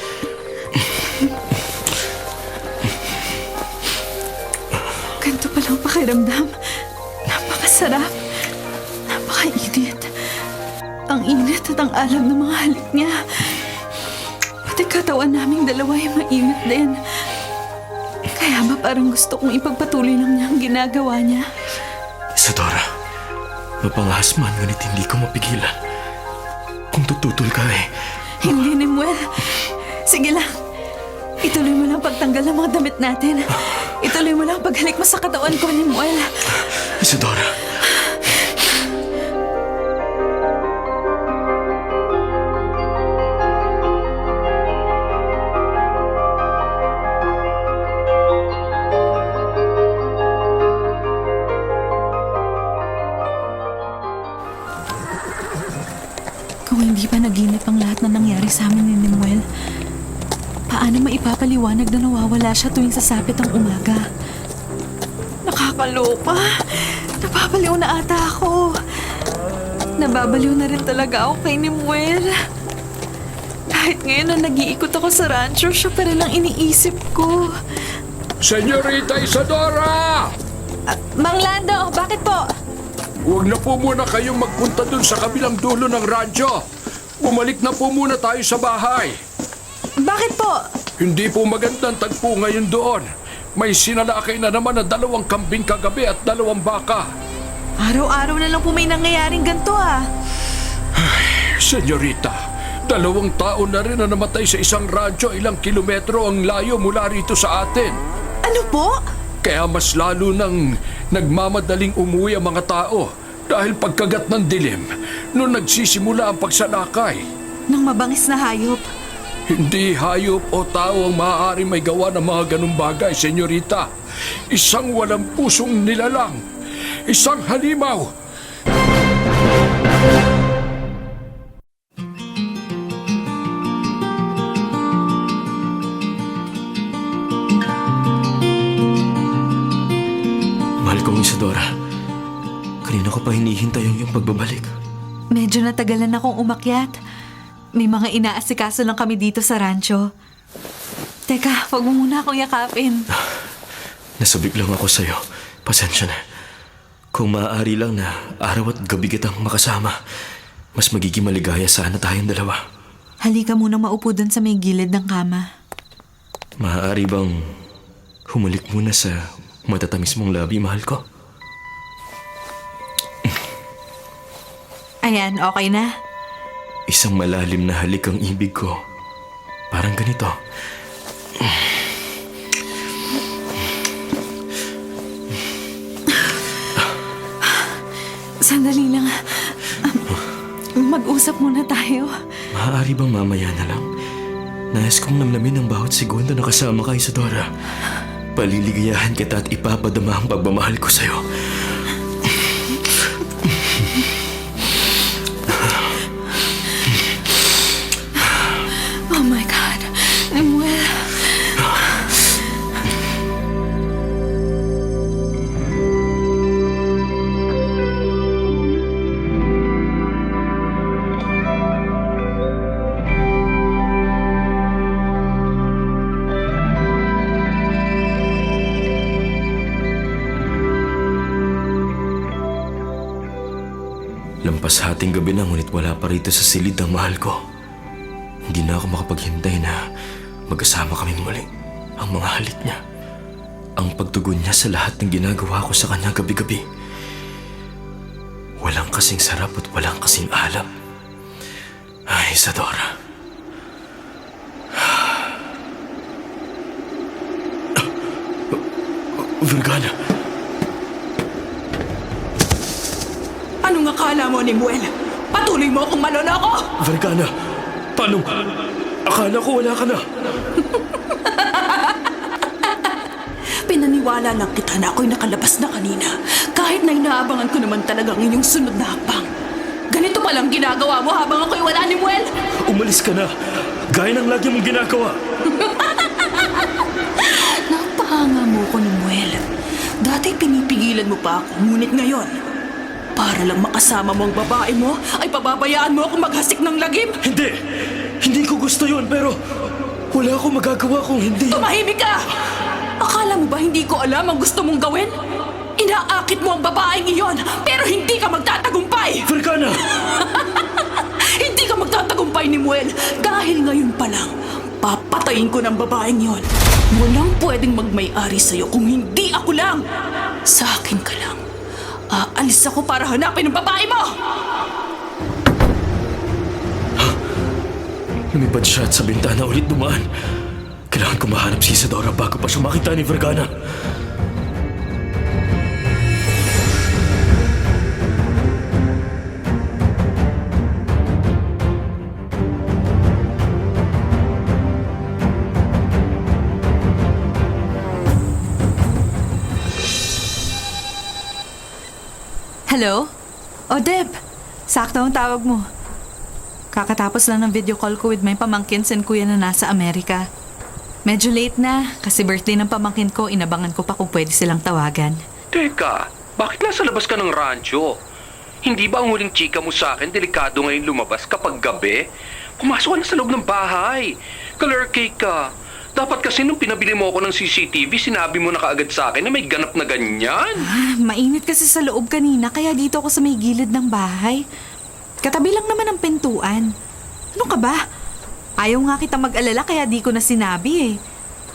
Ganito palang pakiramdam. Napakasarap. Napakainit. Ang init at ang alam ng mga halik niya. Pati katawan naming dalawa ay mainit din. Kaya ba parang gusto kong ipagpatuloy lang niya ang ginagawa niya? Isadora, mapangahas man ngunit hindi ko mapigilan. Kung tututol ka Hindi, Nimuel. Sige lang. Ituloy mo lang pagtanggal ng mga damit natin. Ituloy mo lang paghalik mo sa katawan ko, Nimuel. Isadora. Kung hindi pa naginip ang lahat na nangyari sa amin ni Nimuel, paano maipapaliwanag na nawawala siya tuwing sasapit ang umaga? Nakakaloka. Napapaliw na ata ako. Nababaliw na rin talaga ako kay Nimuel. Kahit ngayon na nag-iikot ako sa rancho, siya pa rin ang iniisip ko. Senyorita Isadora! Mang Lando, bakit po? Huwag na po muna kayong magpunta dun sa kabilang dulo ng radyo. Bumalik na po muna tayo sa bahay. Bakit po? Hindi po magandang tagpo ngayon doon. May sinalakay na naman na 2 kambing kagabi at 2 baka. Araw-araw na lang po may nangyayaring ganito ah. Senyorita, 2 taon na rin na namatay sa isang radyo, ilang kilometro ang layo mula rito sa atin. Ano po? Kaya mas lalo nang nagmamadaling umuwi ang mga tao dahil pagkagat ng dilim noong nagsisimula ang pagsalakay. Nang mabangis na hayop. Hindi hayop o tao ang maaari may gawa ng mga ganung bagay, senyorita. Isang walang pusong nilalang. Isang halimaw. Mahal kong Isadora, kanina ko pa hinihintay ang iyong pagbabalik. Medyo natagalan akong umakyat. May mga inaasikaso lang kami dito sa rancho. Teka, wag mo muna akong yakapin. Nasabik lang ako sa'yo. Pasensya na. Kung maaari lang na araw at gabi kitang makasama, mas magiging maligaya sana tayong dalawa. Halika muna maupo dun sa may gilid ng kama. Maaari bang humalik muna sa matatamis mong labi, mahal ko? Ayan, okay na. Isang malalim na halik ang ibig ko. Parang ganito. Sandali lang. Mag-usap muna tayo. Maaari bang mamaya na lang? Nais kong namnamin ang bawat segundo na kasama ka, Isadora. Paliligayahan kita at ipapadama ang pagmamahal ko sa'yo. Oh my God. Lemuel. Lampas hating gabi na ngunit wala pa rito sa silid ng mahal ko. Hindi na ako makapaghintay na magkasama kaming muli. Ang mga halik niya, ang pagtugon niya sa lahat ng ginagawa ko sa kanya gabi-gabi. Walang kasing sarap at walang kasing alam. Ay, Isadora. Vergana. Anong akala mo, Nemuel? Patuloy mo akong maloloko! Vergana, paano? Akala ko wala ka na. Pinaniwala lang kita na ako'y nakalabas na kanina. Kahit na inaabangan ko naman talaga ang inyong sunod na hakbang. Ganito palang ginagawa mo habang ako'y wala, Nemuel? Umalis ka na. Gaya ng lagi mong ginagawa. Napahanga mo ko, Nemuel. Dati pinipigilan mo pa ako, ngunit ngayon, para lang makasama mo ang babae mo, ay pababayaan mo akong maghasik ng lagim? Hindi! Hindi ko gusto yun, pero wala akong magagawa kung hindi. Tumahimik ka! Akala mo ba hindi ko alam ang gusto mong gawin? Inaakit mo ang babaeng iyon, pero hindi ka magtatagumpay! Vergana! Hindi ka magtatagumpay ni Muel dahil ngayon pa lang, papatayin ko ng babaeng yon. Walang pwedeng magmay-ari sa'yo kung hindi ako lang. Sa akin ka lang. Aalis ako para hanapin ang babae mo! Lumipad siya at sa bintana ulit dumaan. Kailangan ko mahanap si Isadora bago pa siya makita ni Vergana. Hello? O Deb, sakto ang tawag mo. Kakatapos lang ng video call ko with my pamangkin and kuya na nasa Amerika. Medyo late na kasi birthday ng pamangkin ko, inabangan ko pa kung pwede silang tawagan. Teka, bakit nasa labas ka ng rancho? Hindi ba ang huling chika mo sa akin delikado ngayon lumabas kapag gabi? Pumasok ka na sa loob ng bahay. Color cake ka. Dapat kasi nung pinabili mo ako ng CCTV, sinabi mo na kaagad sa akin na may ganap na ganyan. Mainit kasi sa loob kanina kaya dito ako sa may gilid ng bahay. Katabi lang naman ang pintuan. Ano ka ba? Ayaw nga kita mag-alala kaya di ko na sinabi eh.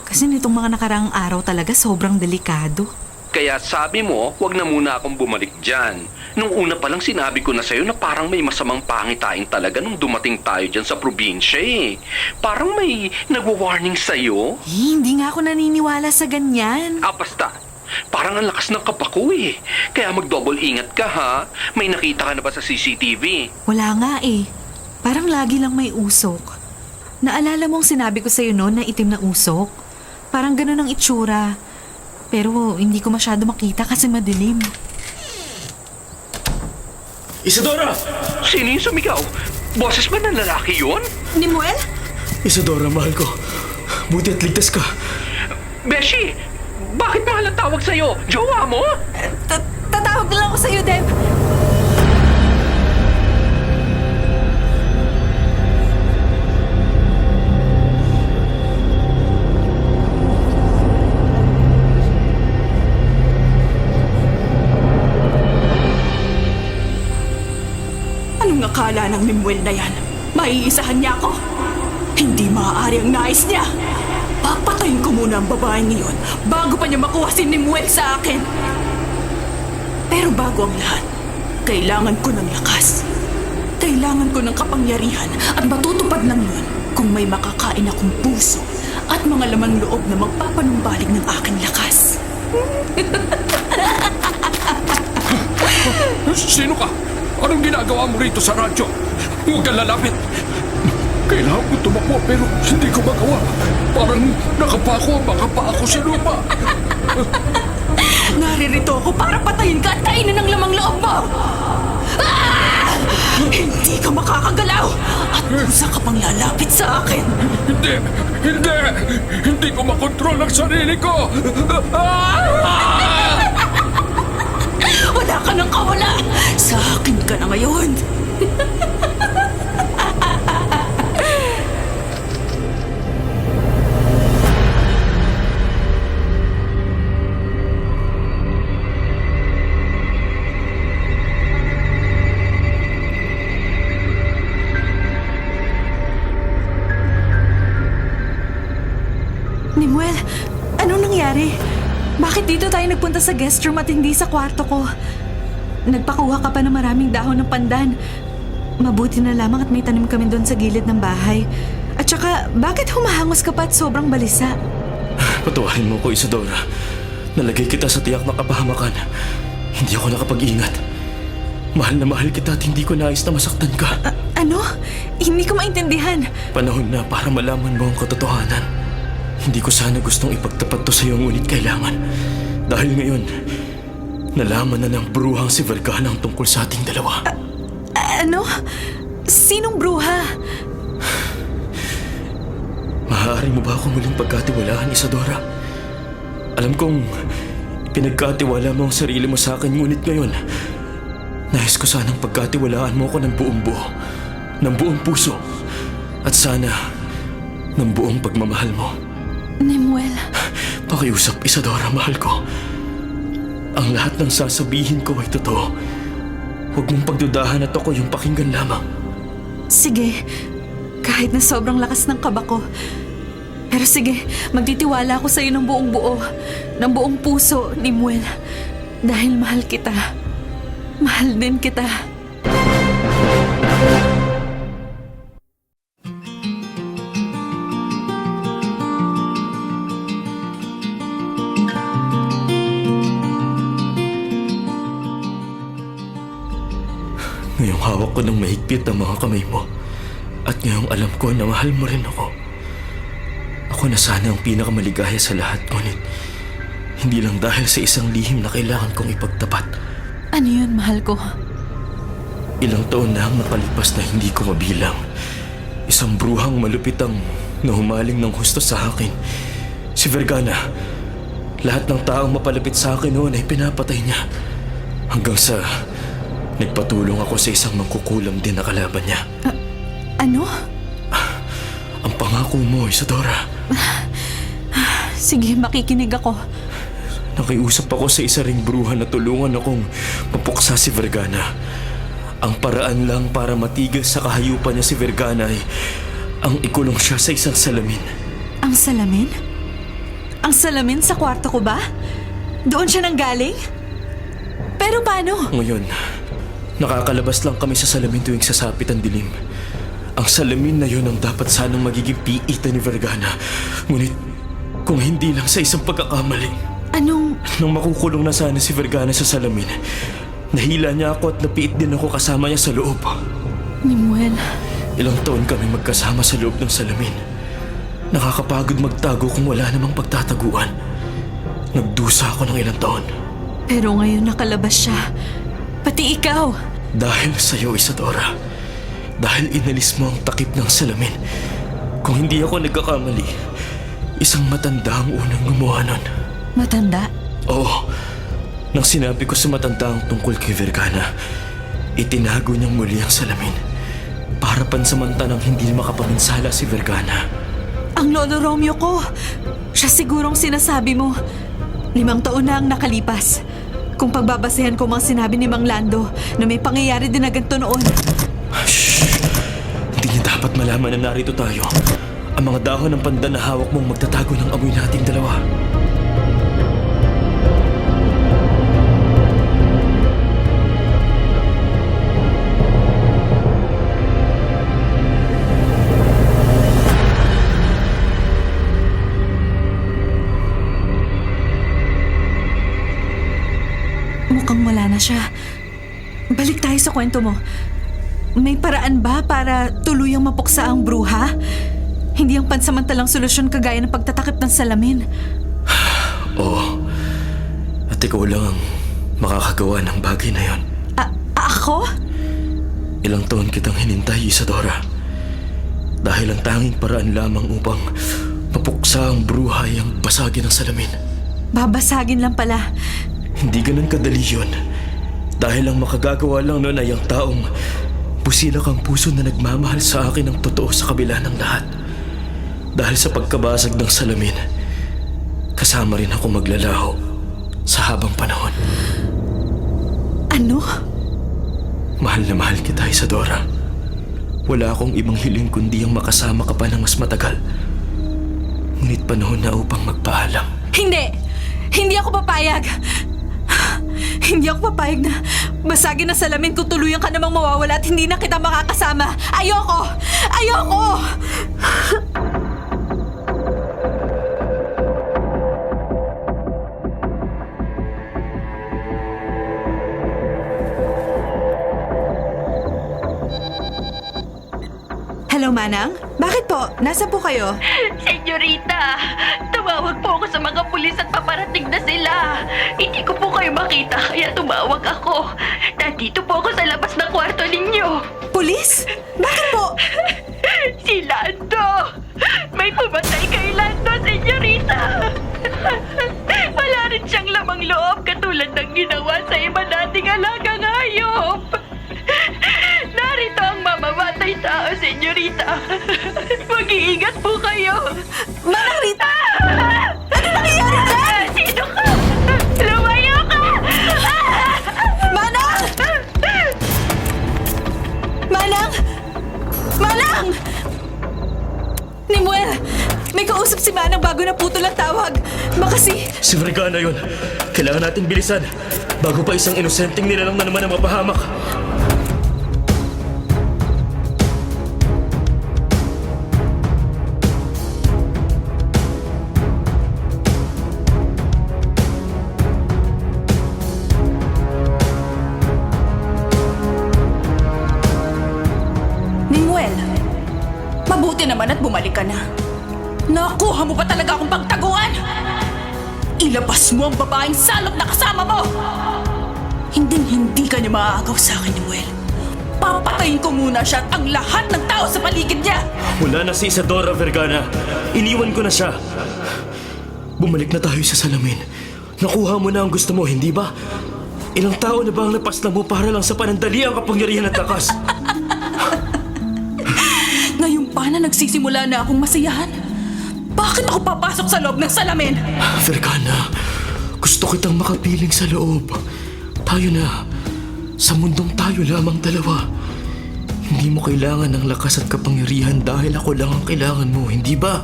Kasi nitong mga nakaraang araw talaga sobrang delikado. Kaya sabi mo, wag na muna akong bumalik dyan. Nung una pa lang sinabi ko na sa'yo na parang may masamang pangitain talaga nung dumating tayo dyan sa probinsya eh. Parang may nagwa-warning sa'yo. Hindi nga ako naniniwala sa ganyan. Basta. Parang ang lakas ng kapako eh. Kaya mag-double ingat ka ha. May nakita ka na ba sa CCTV? Wala nga eh. Parang lagi lang may usok. Naalala mong sinabi ko sa'yo noon na itim na usok? Parang ganun ang itsura. Pero hindi ko masyado makita kasi madilim. Isadora! Sino yung sumigaw? Boses ba ng lalaki yun? Nemuel? Isadora, mahal ko. Buti at ligtas ka. Beshi! Bakit mahal ang tawag sa'yo? Jowa mo? Tatawag na lang ako sa'yo, Deb. Anong akala ng Nemuel na yan? Maiisahan niya ako? Hindi maaari ang nais niya. Papatayin ko muna ang babaeng iyon bago pa niya makuha si Nemuel sa akin. Pero bago ang lahat, kailangan ko ng lakas. kailangan ko ng kapangyarihan at matutupad lang yun kung may makakain akong puso at mga lamang loob na magpapanumbalik ng aking lakas. Sino ka? Anong ginagawa mo rito sa radyo? Huwag kang lalapit. Kailangan ko tumakbo pero hindi ko magawa. Parang nakapako ang mga paa ko sa lupa. Naririto ako para patayin ka at kainin ang lamang loob mo! Ah! Hindi ka makakagalaw at kusa ka pang lalapit sa akin. Hindi! Hindi! Hindi ko makontrol ang sarili ko! Ah! Wala ka nang kawala! Sa akin ka na ngayon! Nimuel, anong nangyari? Bakit dito tayo nagpunta sa guest room at hindi sa kwarto ko? Nagpakuha ka pa ng maraming dahon ng pandan. Mabuti na lamang at may tanim kami doon sa gilid ng bahay. At saka, bakit humahangos ka pa at sobrang balisa? Patawarin mo ko, Isadora. Nalagay kita sa tiyak na kapahamakan. Hindi ako nakapag-ingat. Mahal na mahal kita at hindi ko nais na masaktan ka. Ano? Hindi ko maintindihan. Panahon na para malaman mo ang katotohanan. Hindi ko sana gustong ipagtapat to sa iyo, ngunit kailangan. Dahil ngayon, nalaman na ng bruhang si Vergana ang tungkol sa ating dalawa. Ano? Sinong bruha? Maaari mo ba ako muling pagkatiwalaan, Isadora? Alam kong pinagkatiwala mo ang sarili mo sa akin, ngunit ngayon, nais ko sanang pagkatiwalaan mo ako ng buong buo, ng buong puso, at sana ng buong pagmamahal mo. Nimuel, Pakiusap, Isadora, mahal ko. Ang lahat ng sasabihin ko ay totoo. Huwag mong pagdudahan at ako yung pakinggan lamang. sige. Kahit na sobrang lakas ng kaba ko. Pero sige, magtitiwala ako sa'yo ng buong buo. Ng buong puso, Nimuel. Dahil mahal kita. Mahal din kita. Ngayong hawak ko ng mahigpit ang mga kamay mo. At ngayong alam ko na mahal mo rin ako. Ako na sana ang pinakamaligaya sa lahat, ngunit hindi lang dahil sa isang lihim na kailangan kong ipagtapat. Ano yun, mahal ko? Ilang taon na ang nakalipas na hindi ko mabilang. Isang bruhang malupit ang nahumaling ng husto sa akin. Si Vergana. Lahat ng taong mapalapit sa akin noon ay pinapatay niya. Hanggang sa nagpatulong ako sa isang mangkukulam din na kalaban niya. Ano? Ang pangako mo, Isadora. Sige, makikinig ako. Nakiusap ako sa isa ring bruha na tulungan akong mapuksa si Vergana. Ang paraan lang para matigil sa kahayupan niya si Vergana ay ang ikulong siya sa isang salamin. Ang salamin? Ang salamin sa kwarto ko ba? Doon siya nanggaling? Pero paano? Ngayon, nakakalabas lang kami sa salamin tuwing sasapit ang dilim. Ang salamin na yun ang dapat sanang magiging piitan ni Vergana. Ngunit kung hindi lang sa isang pagkakamali. Anong... Nang makukulong na sana si Vergana sa salamin, nahila niya ako at napiit din ako kasama niya sa loob. Nimuel, Ilang taon kami magkasama sa loob ng salamin. Nakakapagod magtago kung wala namang pagtataguan. Nagdusa ako ng ilang taon. pero ngayon nakalabas siya. Pati ikaw. Dahil sa'yo, Isadora. Dahil inalis mo ang takip ng salamin. Kung hindi ako nagkakamali, isang matanda ang unang gumawa nun. Matanda? Oo. Nang sinabi ko sa matanda ang tungkol kay Vergana, itinago niyang muli ang salamin para pansamantalang hindi makapaminsala si Vergana. Ang lolo Romeo ko. Siya sigurong sinasabi mo. 5 taon na ang nakalipas. Kung pagbabasehan ko mga sinabi ni Mang Lando na may pangyayari din na ganito noon. Shh! Hindi niya dapat malaman na narito tayo. Ang mga dahon ng pandan na hawak mong magtatago ng amoy nating dalawa. Mukhang wala na siya. Balik tayo sa kwento mo. May paraan ba para tuluyang mapuksa ang bruha? Hindi ang pansamantalang solusyon kagaya ng pagtatakip ng salamin. Oo. At ikaw lang ang makakagawa ng bagay na yon. Ako? Ilang taon kitang hinintay, Isadora. Dahil ang tanging paraan lamang upang mapuksa ang bruha ay ang basagin ng salamin. Babasagin lang pala. Hindi ganun kadali yun. Dahil ang makagagawa lang nun ay ang taong busilak ang puso na nagmamahal sa akin ng totoo sa kabila ng lahat. Dahil sa pagkabasag ng salamin, kasama rin ako maglalaho sa habang panahon. Ano? Mahal na mahal kita, Isadora. Wala akong ibang hiling kundi ang makasama ka pa ng mas matagal. Ngunit panahon na upang magpaalam. Hindi! Hindi ako papayag! Hindi ako papayag na basagin ang salamin kung tuluyan ka namang mawawala at hindi na kita makakasama. Ayoko! Ayoko! Hello, Manang? Bakit po? Nasa po kayo? Senyorita, tumawag po ako sa mga pulis at paparating na sila. Hindi ko po kayo makita kaya tumawag ako. Nandito po ako sa labas ng kwarto ninyo. Pulis? Bakit po? Si Lando! May pumatay kay Lando, senyorita! Wala rin siyang lamang loob katulad ng ginawa sa iba nating alagang hayop. Narito ang mamamatay tao, senyorita. Mag-iingat po kayo. Manang Rita! Ano nangyayari dyan? Sino ka? Lumayo ka! Manang! Manang! Manang! Nimuel! May kausap si Manang bago na putol ang tawag. Baka si... Si Vergana yun. Kailangan nating bilisan bago pa isang inosenteng nilalang na naman ang mapahamak. Nimuel, mabuti naman at bumalik ka na. Nakuha mo pa talaga akong pagtaguan! Ilabas mo ang babaeng salot na kasama mo! Hindi ka niya maaagaw sa akin, Nimuel. Papatayin ko muna siya at ang lahat ng tao sa paligid niya! Wala na si Isadora Vergana. Iniwan ko na siya. Bumalik na tayo sa salamin. Nakuha mo na ang gusto mo, hindi ba? Ilang tao na ba ang napaslang mo para lang sa panandali ang kapangyarihan at lakas? Ngayon pa na nagsisimula na akong masiyahan? Bakit ako papasok sa loob ng salamin? Vergana, gusto kitang makapiling sa loob. Tayo na. Sa mundong tayo lamang dalawa. Hindi mo kailangan ng lakas at kapangyarihan dahil ako lang ang kailangan mo, hindi ba?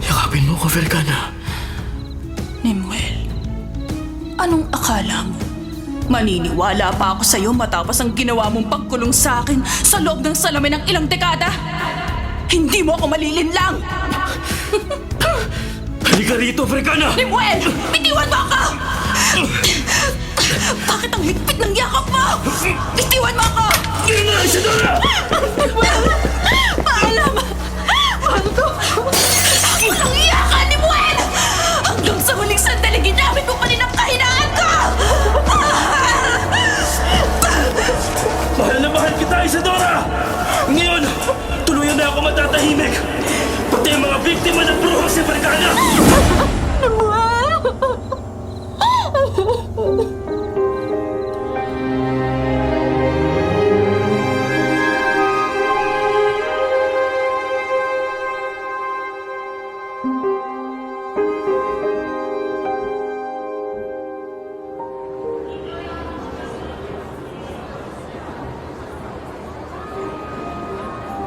Yakapin mo ko, Vergana. Nimuel, anong akala mo? Maniniwala pa ako sa'yo matapos ang ginawa mong pagkulong sa akin sa loob ng salamin ng ilang dekada? Hindi mo ako malilinlang! Halika rito, Vergana! Nimuel! Bitiwan mo ako! Bakit ang higpit ng yakap mo? Bitiwan mo ako! Nimuel! Paalam! Waldo! Walang iya ka, Nimuel! Hanggang sa huling sandali ginamit mo pa rin ang kahinaan ko! Mahal na mahal kita, Isadora! Ngayon, tuluyan na ako matatahimik! Pati ang mga biktima ng bruhang si Vergana!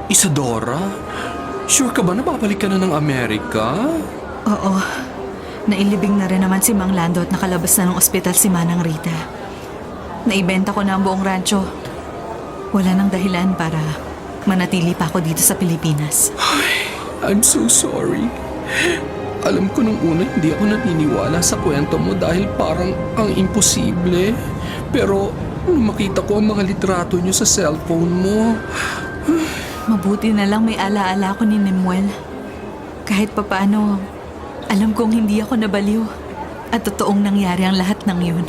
Isadora? Sure ka ba na babalik ka na ng Amerika? Oo. Nailibing na rin naman si Mang Lando at nakalabas na ng ospital si Manang Rita. Naibenta ko na ang buong rancho. Wala nang dahilan para manatili pa ako dito sa Pilipinas. I'm so sorry. Alam ko nung una hindi ako naniniwala sa kwento mo dahil parang ang imposible. Pero nung makita ko ang mga litrato niyo sa cellphone mo, Mabuti na lang may alaala ko ni Nemuel. Kahit papaano, alam kong hindi ako nabaliw at totoong nangyari ang lahat ng yun.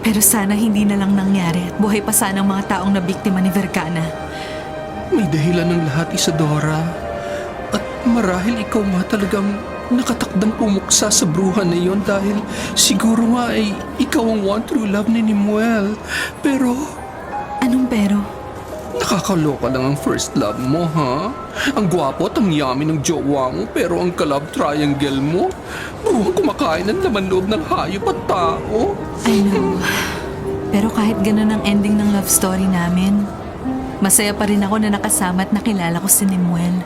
Pero sana hindi na lang nangyari at buhay pa sana ang mga taong nabiktima ni Vergana. may dahilan ng lahat, Isadora. At marahil ikaw nga talagang nakatakdang pumuksa sa bruha na iyon dahil siguro nga ay ikaw ang one true love ni Nemuel. Pero Anong pero? nakakaloka lang ang first love mo, ha? Ang gwapo at ang yummy ng jowa mo, pero ang ka-love triangle mo, bruhang kumakain ng laman loob ng hayop at tao. I know. Pero kahit ganun ang ending ng love story namin, masaya pa rin ako na nakasama at nakilala ko si Nemuel.